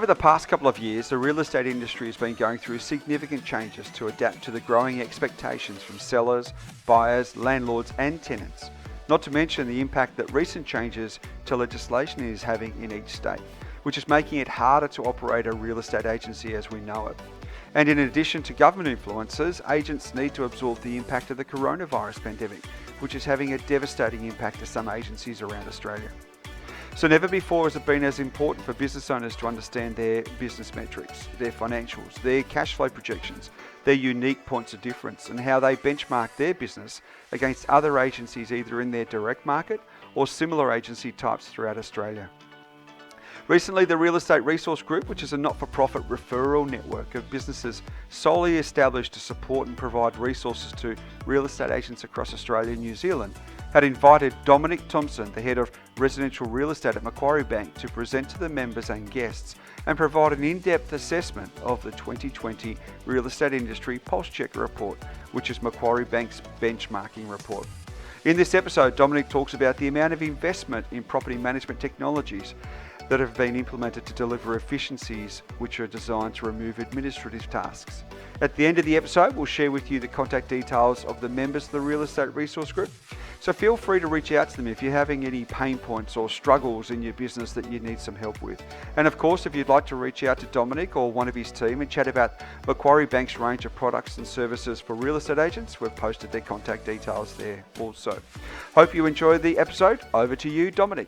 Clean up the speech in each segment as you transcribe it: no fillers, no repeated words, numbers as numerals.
over the past couple of years, the real estate industry has been going through significant changes to adapt to the growing expectations from sellers, buyers, landlords and tenants, not to mention the impact that recent changes to legislation is having in each state, which is making it harder to operate a real estate agency as we know it. And in addition to government influences, agents need to absorb the impact of the coronavirus pandemic, which is having a devastating impact to some agencies around Australia. So never before has it been as important for business owners to understand their business metrics, their financials, their cash flow projections, their unique points of difference, and how they benchmark their business against other agencies either in their direct market or similar agency types throughout Australia. Recently, the Real Estate Resource Group, which is a not-for-profit referral network of businesses solely established to support and provide resources to real estate agents across Australia and New Zealand, had invited Domonic Thompson, the head of residential real estate at Macquarie Bank, to present to the members and guests and provide an in-depth assessment of the 2020 Real Estate Industry Pulse Checker report, which is Macquarie Bank's benchmarking report. In this episode, Domonic talks about the amount of investment in property management technologies that have been implemented to deliver efficiencies which are designed to remove administrative tasks. At the end of the episode, we'll share with you the contact details of the members of the Real Estate Resource Group. So feel free to reach out to them if you're having any pain points or struggles in your business that you need some help with. And of course, if you'd like to reach out to Domonic or one of his team and chat about Macquarie Bank's range of products and services for real estate agents, we've posted their contact details there also. Hope you enjoy the episode. Over to you, Domonic.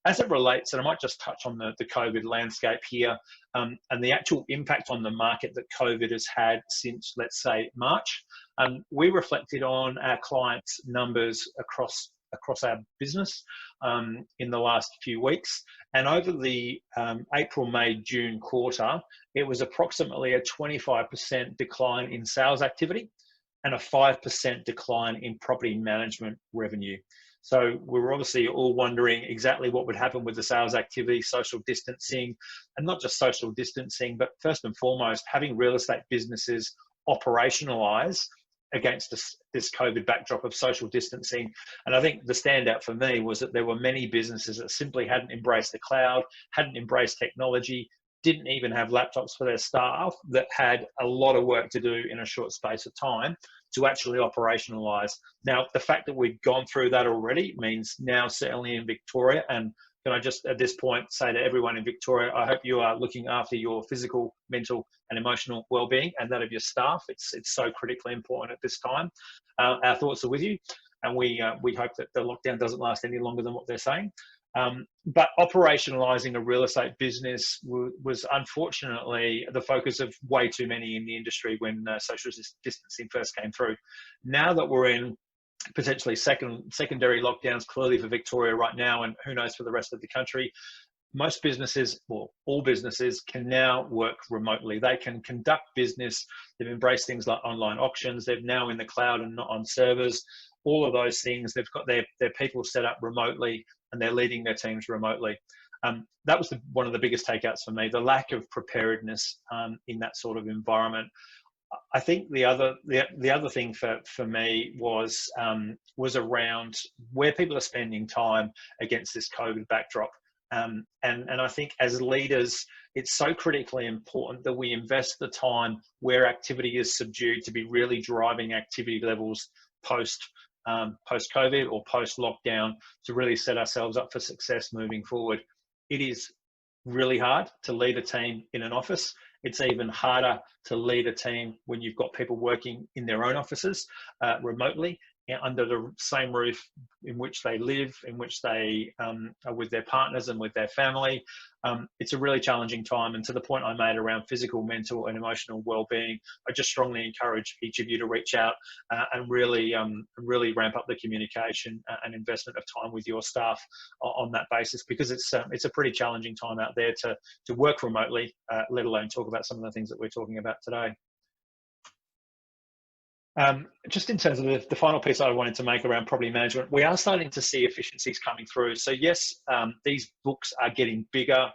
As it relates, and I might just touch on the COVID landscape here, and the actual impact on the market that COVID has had since, let's say, March, we reflected on our clients' numbers across our business in the last few weeks. And over the April, May, June quarter, it was approximately a 25% decline in sales activity and a 5% decline in property management revenue. So we were obviously all wondering exactly what would happen with the sales activity, social distancing, and not just social distancing, but first and foremost, having real estate businesses operationalize against this COVID backdrop of social distancing. And I think the standout for me was that there were many businesses that simply hadn't embraced the cloud, hadn't embraced technology, didn't even have laptops for their staff, that had a lot of work to do in a short space of time to actually operationalize. Now, the fact that we've gone through that already means now, certainly in Victoria, and can I just at this point say to everyone in Victoria, I hope you are looking after your physical, mental and emotional well-being and that of your staff. It's so critically important at this time. Our thoughts are with you, and we hope that the lockdown doesn't last any longer than what they're saying. But operationalizing a real estate business was unfortunately the focus of way too many in the industry when social distancing first came through. Now that we're in potentially secondary lockdowns, clearly for Victoria right now, and who knows for the rest of the country, most businesses, or all businesses, can now work remotely. They can conduct business. They've embraced things like online auctions. They're now in the cloud and not on servers. All of those things, they've got their people set up remotely, and they're leading their teams remotely. That was one of the biggest takeouts for me, the lack of preparedness in that sort of environment. I think the other thing for me was around where people are spending time against this COVID backdrop. And I think as leaders, it's so critically important that we invest the time where activity is subdued to be really driving activity levels post-COVID or post-lockdown to really set ourselves up for success moving forward. It is really hard to lead a team in an office. It's even harder to lead a team when you've got people working in their own offices remotely under the same roof in which they live, in which they are with their partners and with their family. It's a really challenging time. And to the point I made around physical, mental and emotional well-being, I just strongly encourage each of you to reach out and really ramp up the communication and investment of time with your staff on that basis, because it's a pretty challenging time out there to work remotely, let alone talk about some of the things that we're talking about today. Just in terms of the final piece I wanted to make around property management, we are starting to see efficiencies coming through. So yes, these books are getting bigger.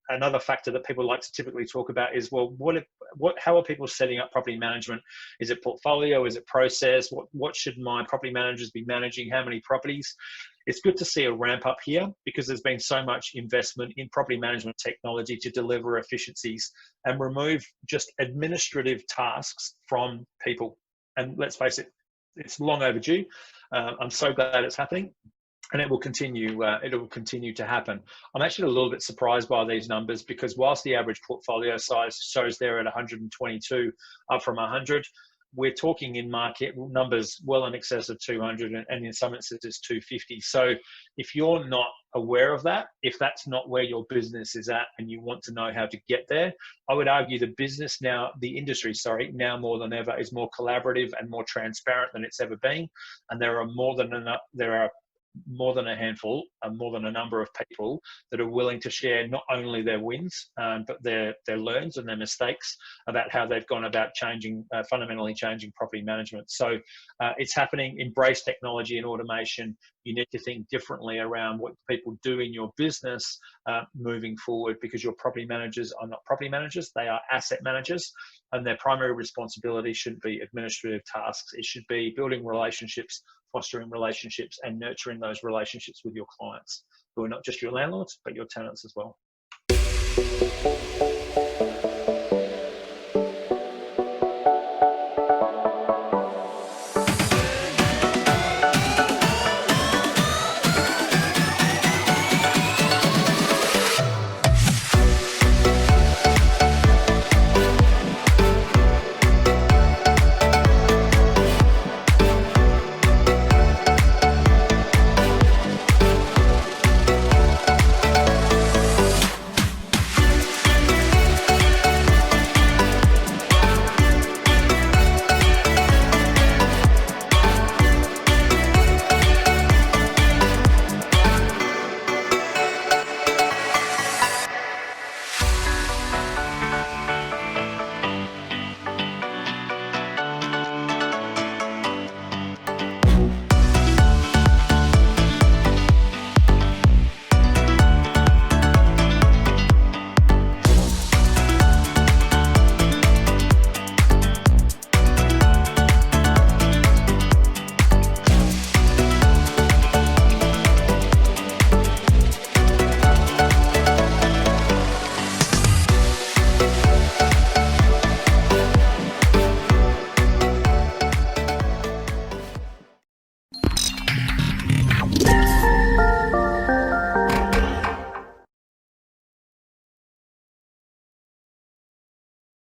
Another factor that people like to typically talk about is, well, how are people setting up property management? Is it portfolio? Is it process? What should my property managers be managing? How many properties? it's good to see a ramp up here because there's been so much investment in property management technology to deliver efficiencies and remove just administrative tasks from people. And let's face it, it's long overdue. I'm so glad it's happening. And it will continue. It will continue to happen. I'm actually a little bit surprised by these numbers because whilst the average portfolio size shows there at 122, up from 100, we're talking in market numbers well in excess of 200, and in some instances 250. So if you're not aware of that, if that's not where your business is at, and you want to know how to get there, I would argue the industry, now more than ever, is more collaborative and more transparent than it's ever been. And there are more than a handful, more than a number of people that are willing to share not only their wins, but their learns and their mistakes about how they've gone about fundamentally changing property management. So it's happening. Embrace technology and automation. You need to think differently around what people do in your business moving forward, because your property managers are not property managers, they are asset managers, and their primary responsibility shouldn't be administrative tasks. It should be building relationships, fostering relationships, and nurturing those relationships with your clients, who are not just your landlords, but your tenants as well.